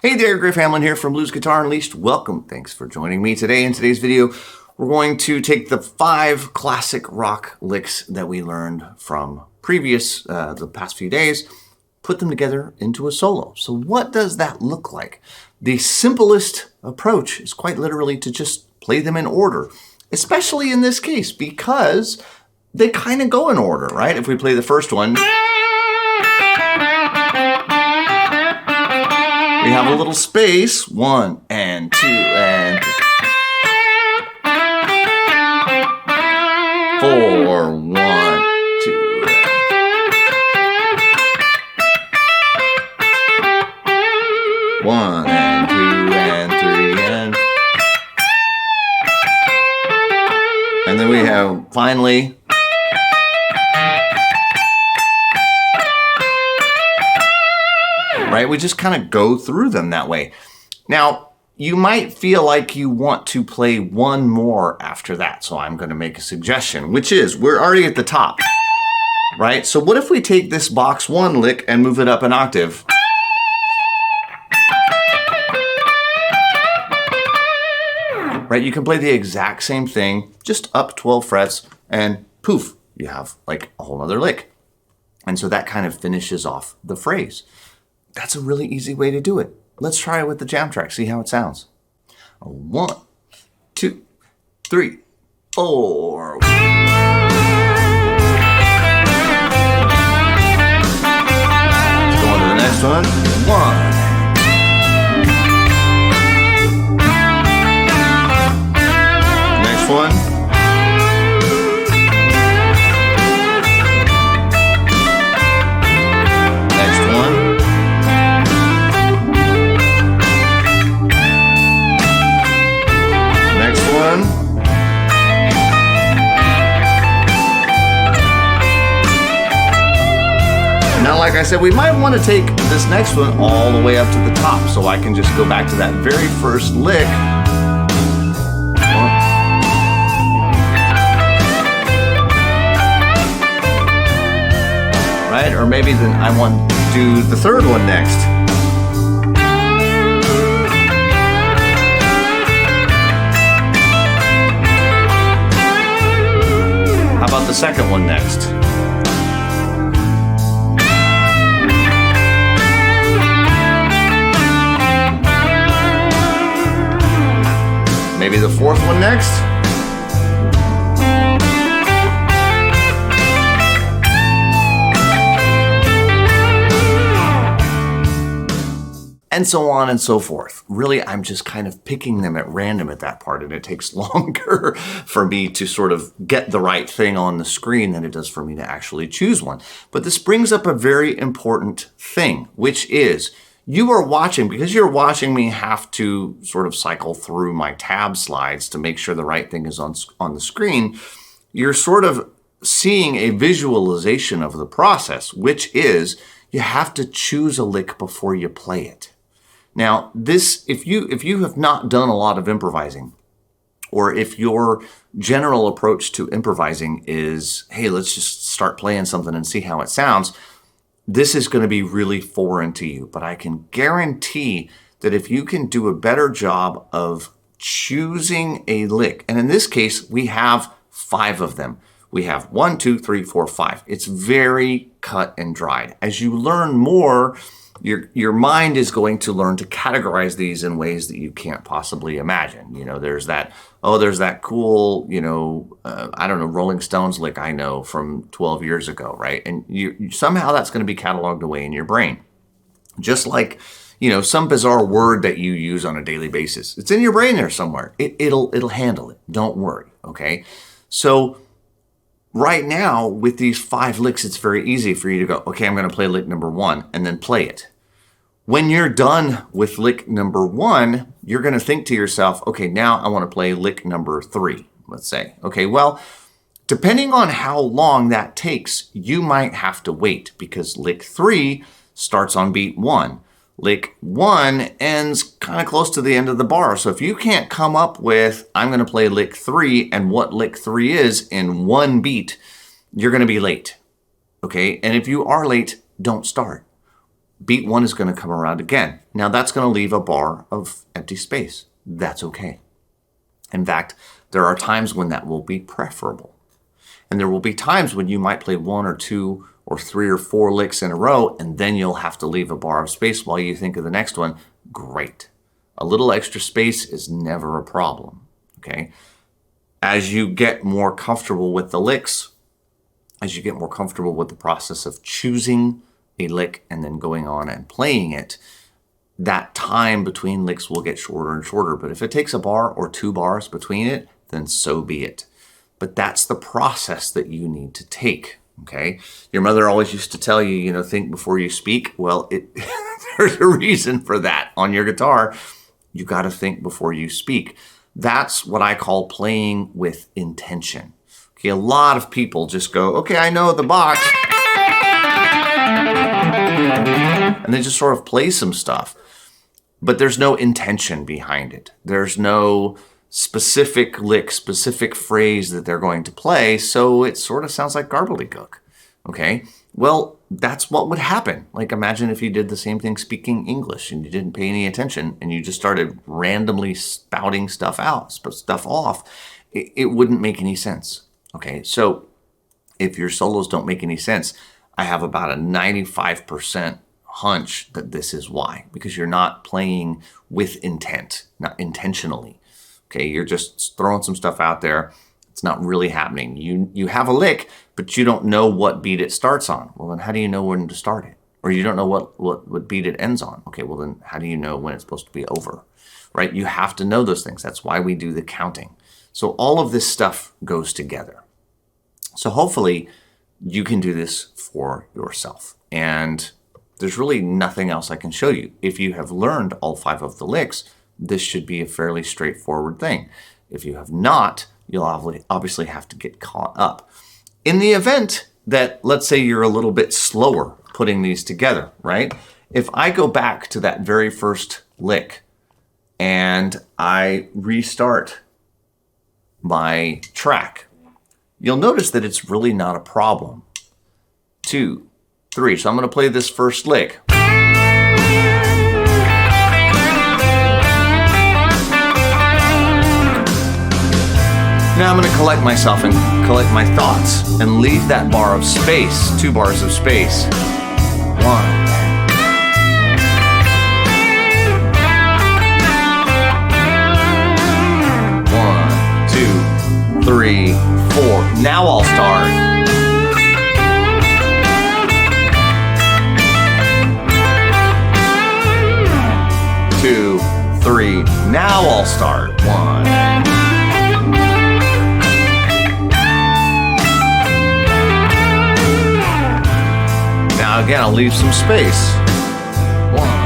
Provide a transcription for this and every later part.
Hey there, Griff Hamlin here from Blues Guitar Unleashed. Welcome. Thanks for joining me today. In today's video, we're going to take the 5 classic rock licks that we learned from the past few days, put them together into a solo. So what does that look like? The simplest approach is quite literally to just play them in order, especially in this case, because they kind of go in order, right? If we play the first one, we have a little space, 1 and 2 and 4, 1, 2, 1 and 2 and 3 and then we have finally right? We just kind of go through them that way. Now, you might feel like you want to play one more after that. So I'm going to make a suggestion, which is we're already at the top, right? So what if we take this box 1 lick and move it up an octave? Right? You can play the exact same thing, just up 12 frets, and poof, you have like a whole other lick. And so that kind of finishes off the phrase. That's a really easy way to do it. Let's try it with the jam track, see how it sounds. 1, 2, 3, 4. Let's go on to the next one. 1. Next one. Now, like I said, we might want to take this next one all the way up to the top, so I can just go back to that very first lick. Right? Or maybe then I want to do the third one next. How about the second one next? Maybe the fourth one next? And so on and so forth. Really, I'm just kind of picking them at random at that part, and it takes longer for me to sort of get the right thing on the screen than it does for me to actually choose one. But this brings up a very important thing, which is you are watching, because you're watching me have to sort of cycle through my tab slides to make sure the right thing is on the screen. You're sort of seeing a visualization of the process, which is you have to choose a lick before you play it. Now, this, if you have not done a lot of improvising, or if your general approach to improvising is, hey, let's just start playing something and see how it sounds, this is going to be really foreign to you. But I can guarantee that if you can do a better job of choosing a lick, and in this case, we have 5 of them. We have 1, 2, 3, 4, 5. It's very cut and dried. As you learn more, your mind is going to learn to categorize these in ways that you can't possibly imagine. You know, there's that cool, I don't know, Rolling Stones lick I know from 12 years ago, right? And you somehow that's going to be cataloged away in your brain. Just like, some bizarre word that you use on a daily basis. It's in your brain there somewhere. It'll handle it. Don't worry, okay? So right now, with these 5 licks, it's very easy for you to go, okay, I'm going to play lick number 1 and then play it. When you're done with lick number 1, you're going to think to yourself, okay, now I want to play lick number 3, let's say. Okay, well, depending on how long that takes, you might have to wait because lick 3 starts on beat 1. Lick 1 ends kind of close to the end of the bar. So if you can't come up with, I'm going to play lick 3 and what lick 3 is in 1 beat, you're going to be late. Okay? And if you are late, don't start. beat 1 is going to come around again. Now that's going to leave a bar of empty space. That's okay. In fact, there are times when that will be preferable. And there will be times when you might play 1 or 2 or 3 or 4 licks in a row, and then you'll have to leave a bar of space while you think of the next one. Great. A little extra space is never a problem, okay? As you get more comfortable with the licks, as you get more comfortable with the process of choosing a lick and then going on and playing it, that time between licks will get shorter and shorter. But if it takes a bar or 2 bars between it, then so be it. But that's the process that you need to take, okay? Your mother always used to tell you, think before you speak. Well, there's a reason for that. On your guitar, you got to think before you speak. That's what I call playing with intention. Okay, a lot of people just go, okay, I know the box. And they just sort of play some stuff. But there's no intention behind it. There's no specific lick, specific phrase that they're going to play, so it sort of sounds like gobbledygook. Okay? Well, that's what would happen. Like, imagine if you did the same thing speaking English and you didn't pay any attention and you just started randomly spouting stuff off. It wouldn't make any sense. Okay? So if your solos don't make any sense, I have about a 95% hunch that this is why, because you're not playing with intent, not intentionally. Okay, you're just throwing some stuff out there. It's not really happening. You have a lick, but you don't know what beat it starts on. Well, then how do you know when to start it? Or you don't know what beat it ends on. Okay, well then how do you know when it's supposed to be over? Right? You have to know those things. That's why we do the counting. So all of this stuff goes together. So hopefully you can do this for yourself. And there's really nothing else I can show you. If you have learned all 5 of the licks, this should be a fairly straightforward thing. If you have not, you'll obviously have to get caught up. In the event that, let's say you're a little bit slower putting these together, right? If I go back to that very first lick and I restart my track, you'll notice that it's really not a problem. 2, 3. So I'm going to play this first lick. Now I'm going to collect myself and collect my thoughts and leave that bar of space, 2 bars of space. 1. 1, 2, 3, 4. Now I'll start. 2, 3. Now I'll start. 1. Now again, I'll leave some space. 1.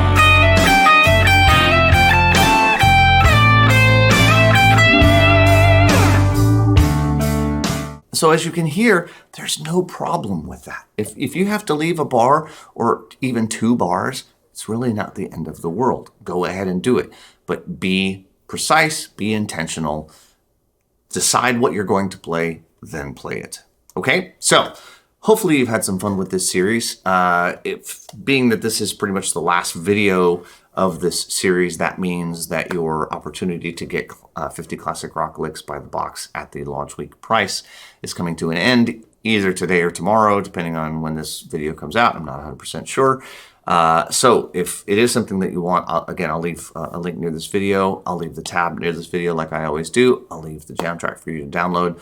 So as you can hear, there's no problem with that. If you have to leave a bar or even 2 bars, it's really not the end of the world. Go ahead and do it. But be precise, be intentional, decide what you're going to play, then play it. Okay? So hopefully you've had some fun with this series. Being that this is pretty much the last video of this series, that means that your opportunity to get 50 Classic Rock Licks by the box at the launch week price is coming to an end either today or tomorrow, depending on when this video comes out. I'm not 100% sure. So if it is something that you want, I'll leave a link near this video. I'll leave the tab near this video like I always do. I'll leave the jam track for you to download.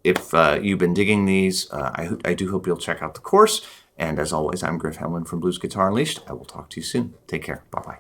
If you've been digging these, I do hope you'll check out the course. And as always, I'm Griff Hamlin from Blues Guitar Unleashed. I will talk to you soon. Take care. Bye-bye.